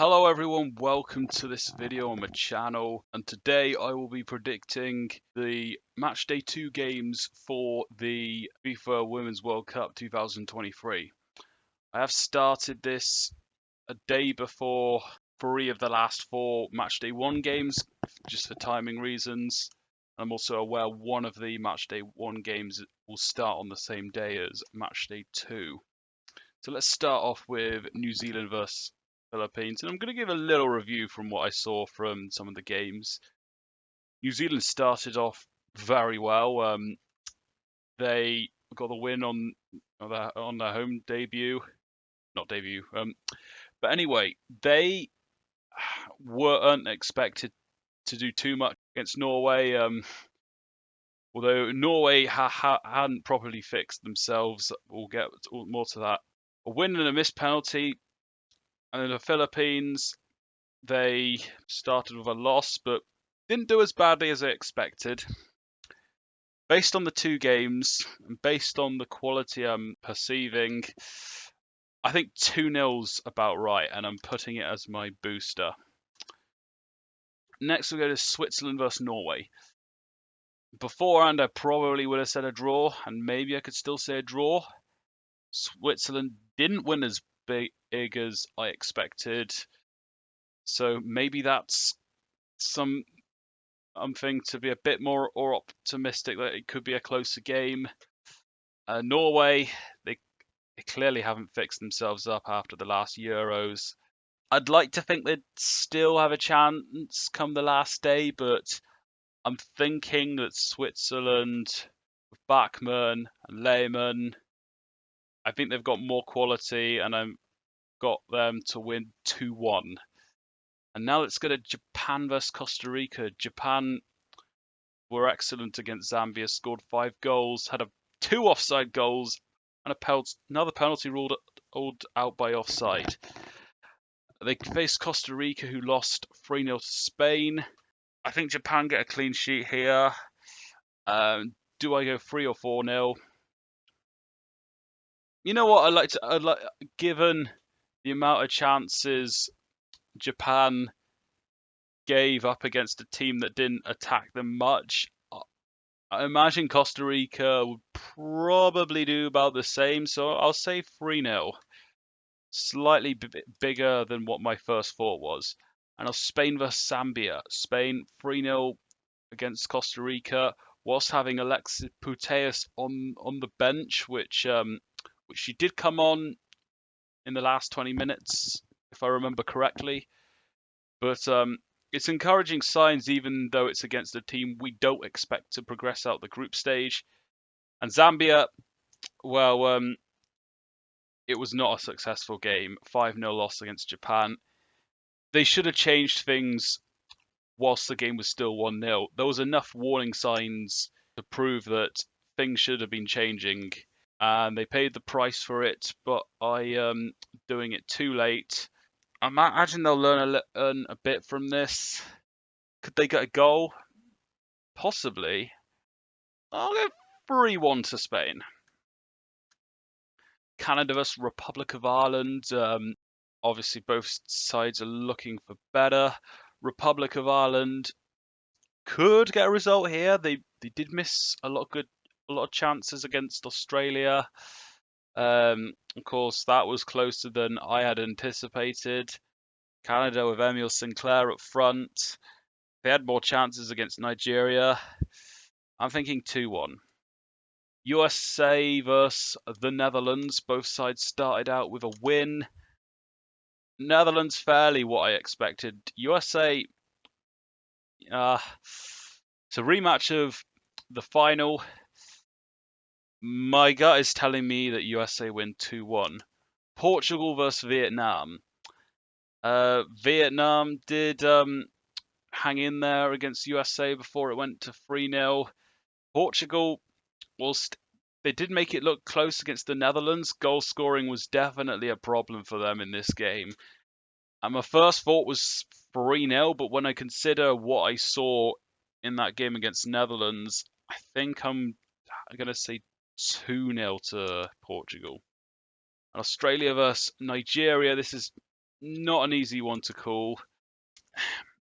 Hello everyone, welcome to this video on my channel, and today I will be predicting the matchday 2 games for the FIFA Women's World Cup 2023. I have started this a day before 3 of the last 4 matchday 1 games, just for timing reasons. I'm also aware one of the matchday 1 games will start on the same day as matchday 2. So let's start off with New Zealand versus Philippines, and I'm going to give a little review from what I saw from some of the games. New Zealand started off very well. They got the win on their home debut, not debut. But anyway, they weren't expected to do too much against Norway. Although Norway hadn't properly fixed themselves, we'll get more to that. A win and a missed penalty. And in the Philippines, they started with a loss, but didn't do as badly as I expected. Based on the 2 games, and based on the quality I'm perceiving, I think 2-0's about right, and I'm putting it as my booster. Next, we'll go to Switzerland versus Norway. Beforehand, I probably would have said a draw, and maybe I could still say a draw. Switzerland didn't win as big as I expected. So maybe that's something to be a bit more optimistic that it could be a closer game. Norway, they clearly haven't fixed themselves up after the last Euros. I'd like to think they'd still have a chance come the last day, but I'm thinking that Switzerland, with Bachmann and Lehmann, I think they've got more quality, and I've got them to win 2-1. And now let's go to Japan versus Costa Rica. Japan were excellent against Zambia, scored 5 goals, had 2 offside goals, and another penalty ruled out by offside. They faced Costa Rica, who lost 3-0 to Spain. I think Japan get a clean sheet here. Do I go 3 or 4-0? You know what? I'd like, given the amount of chances Japan gave up against a team that didn't attack them much, I imagine Costa Rica would probably do about the same, so I'll say 3-0. Slightly bigger than what my first thought was. And I'll Spain versus Zambia. Spain 3-0 against Costa Rica, whilst having Alexis Putellas on the bench, which she did come on in the last 20 minutes, if I remember correctly. But it's encouraging signs, even though it's against a team we don't expect to progress out the group stage. And Zambia, well, it was not a successful game. 5-0 loss against Japan. They should have changed things whilst the game was still 1-0. There was enough warning signs to prove that things should have been changing, and they paid the price for it, but I am doing it too late. I imagine they'll learn a bit from this. Could they get a goal? Possibly. I'll go 3-1 to Spain. Canada vs Republic of Ireland. Obviously, both sides are looking for better. Republic of Ireland could get a result here. They did miss a lot of chances against Australia. Of course, that was closer than I had anticipated. Canada with Emile Sinclair up front. They had more chances against Nigeria. I'm thinking 2-1. USA versus the Netherlands. Both sides started out with a win. Netherlands fairly what I expected. USA, it's a rematch of the final. My gut is telling me that USA win 2-1. Portugal versus Vietnam. Vietnam did hang in there against USA before it went to 3-0. Portugal, whilst they did make it look close against the Netherlands, goal scoring was definitely a problem for them in this game. And my first thought was 3-0, but when I consider what I saw in that game against Netherlands, I think I'm going to say 2-0 to Portugal. And Australia versus Nigeria, this is not an easy one to call.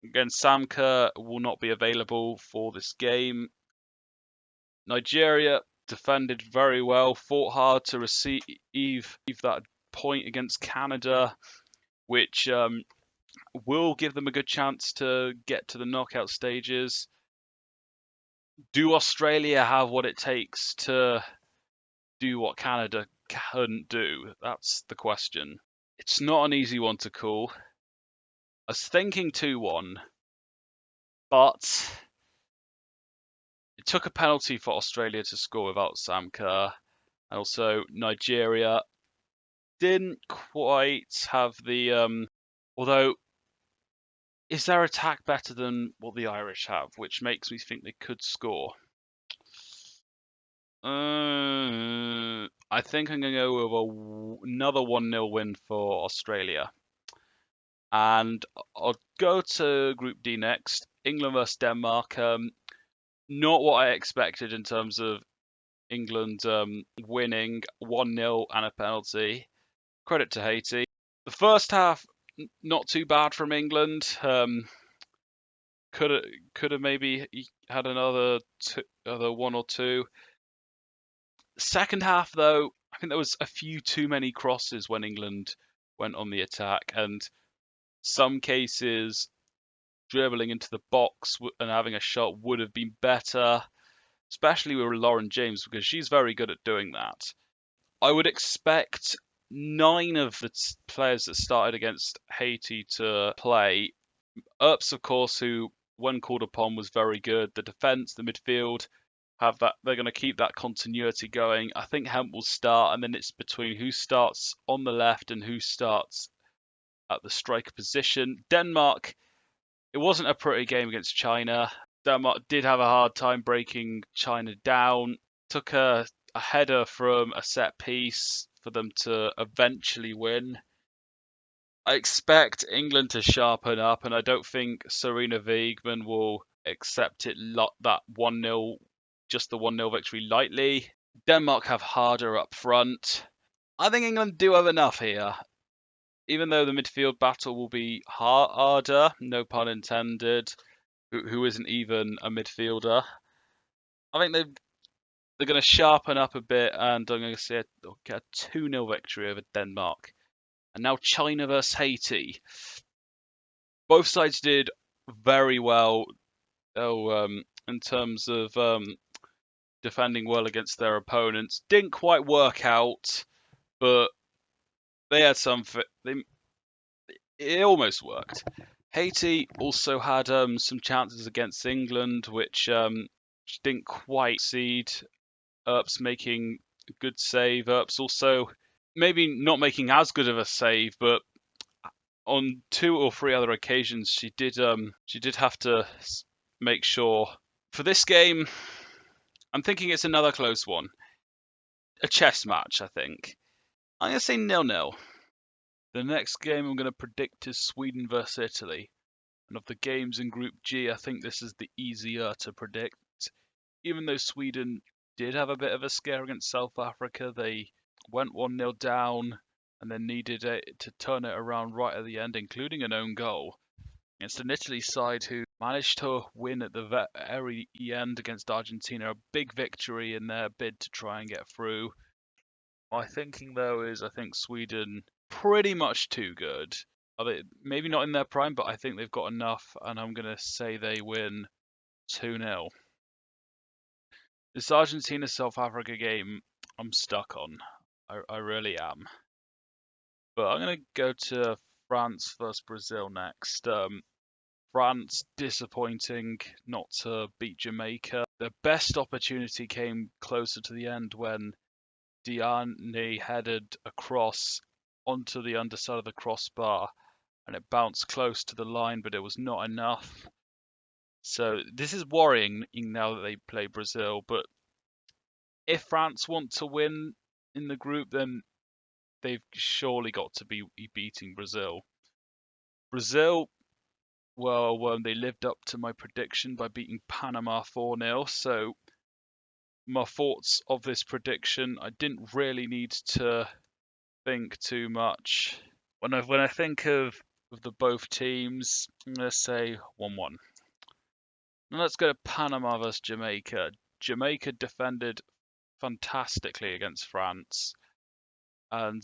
Again, Sam Kerr will not be available for this game. Nigeria defended very well, fought hard to receive that point against Canada, which will give them a good chance to get to the knockout stages. Do Australia have what it takes to do what Canada couldn't do? That's the question. It's not an easy one to call. I was thinking 2-1, but it took a penalty for Australia to score without Sam Kerr. And also, Nigeria didn't quite have the... although, is their attack better than what the Irish have? Which makes me think they could score. I think I'm going to go with another 1-0 win for Australia. And I'll go to Group D next. England versus Denmark. Not what I expected in terms of England winning 1-0 and a penalty. Credit to Haiti. The first half, not too bad from England. Could have maybe had another one or two. Second half, though, I think there was a few too many crosses when England went on the attack, and some cases dribbling into the box and having a shot would have been better, especially with Lauren James, because she's very good at doing that. I would expect 9 of the players that started against Haiti to play. Earps, of course, who, when called upon, was very good. The defence, the midfield, have that. They're going to keep that continuity going. I think Hemp will start, and then it's between who starts on the left and who starts at the striker position. Denmark, it wasn't a pretty game against China. Denmark did have a hard time breaking China down. Took a header from a set piece for them to eventually win. I expect England to sharpen up, and I don't think Serena Wiegman will accept it that 1-0, just the 1-0 victory lightly. Denmark have harder up front. I think England do have enough here. Even though the midfield battle will be harder, no pun intended, who isn't even a midfielder. I think they're going to sharpen up a bit, and I'm going to say they'll get a 2-0 victory over Denmark. And now China versus Haiti. Both sides did very well in terms of defending well against their opponents. Didn't quite work out, but they had some. It almost worked. Haiti also had some chances against England, which didn't quite succeed. Earps making a good save. Earps also maybe not making as good of a save, but on 2 or 3 other occasions she did have to make sure. For this game, I'm thinking it's another close one. A chess match, I think. I'm going to say 0-0. The next game I'm going to predict is Sweden versus Italy. And of the games in Group G, I think this is the easier to predict. Even though Sweden did have a bit of a scare against South Africa, they went 1-0 down and then needed it to turn it around right at the end, including an own goal. Against an Italy side who managed to win at the very end against Argentina, a big victory in their bid to try and get through. My thinking, though, is I think Sweden pretty much too good. Maybe not in their prime, but I think they've got enough, and I'm going to say they win 2-0. This Argentina-South Africa game, I'm stuck on. I really am. But I'm going to go to France versus Brazil next. France disappointing not to beat Jamaica. The best opportunity came closer to the end when Diane headed across onto the underside of the crossbar and it bounced close to the line, but it was not enough. So this is worrying now that they play Brazil, but if France want to win in the group, then they've surely got to be beating Brazil. Brazil, well, they lived up to my prediction by beating Panama 4-0, so my thoughts of this prediction, I didn't really need to think too much when I think of the both teams, I'm gonna say 1-1. Now let's go to Panama versus Jamaica. Jamaica defended fantastically against France, and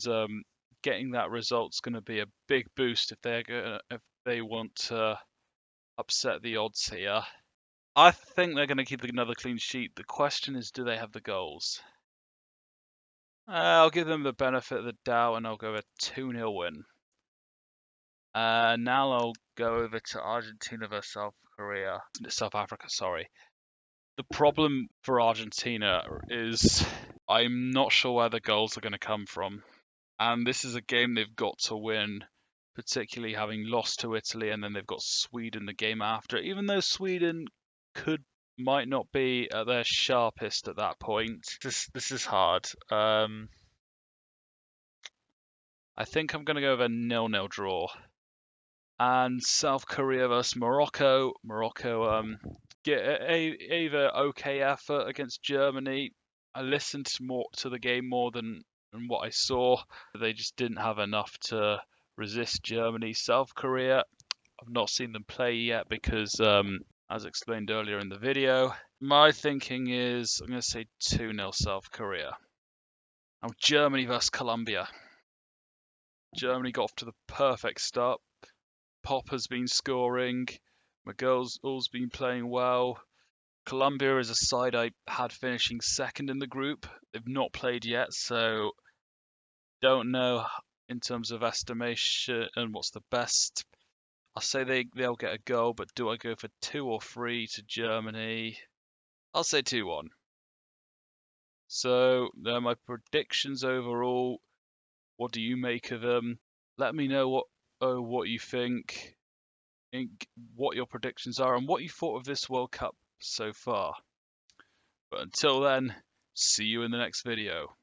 getting that result's going to be a big boost if they want to upset the odds here. I think they're going to keep another clean sheet. The question is, do they have the goals? I'll give them the benefit of the doubt, and I'll go a 2-0 win. Now I'll go over to Argentina versus South Africa, sorry. The problem for Argentina is I'm not sure where the goals are going to come from. And this is a game they've got to win, particularly having lost to Italy, and then they've got Sweden the game after. Even though Sweden might not be at their sharpest at that point, this is hard. I think I'm going to go with a 0-0 draw. And South Korea versus Morocco. Morocco get either okay effort against Germany. I listened more to the game more than what I saw. They just didn't have enough to resist Germany. South Korea, I've not seen them play yet because, as explained earlier in the video, my thinking is I'm going to say 2-0 South Korea. Now Germany versus Colombia. Germany got off to the perfect start. Pop has been scoring. Miguel's been playing well. Colombia is a side I had finishing second in the group. They've not played yet, so don't know in terms of estimation and what's the best. I'll say they'll get a goal, but do I go for 2 or 3 to Germany? I'll say 2-1. So they're my predictions overall. What do you make of them? Let me know what you think, what your predictions are, and what you thought of this World Cup so far. But until then, see you in the next video.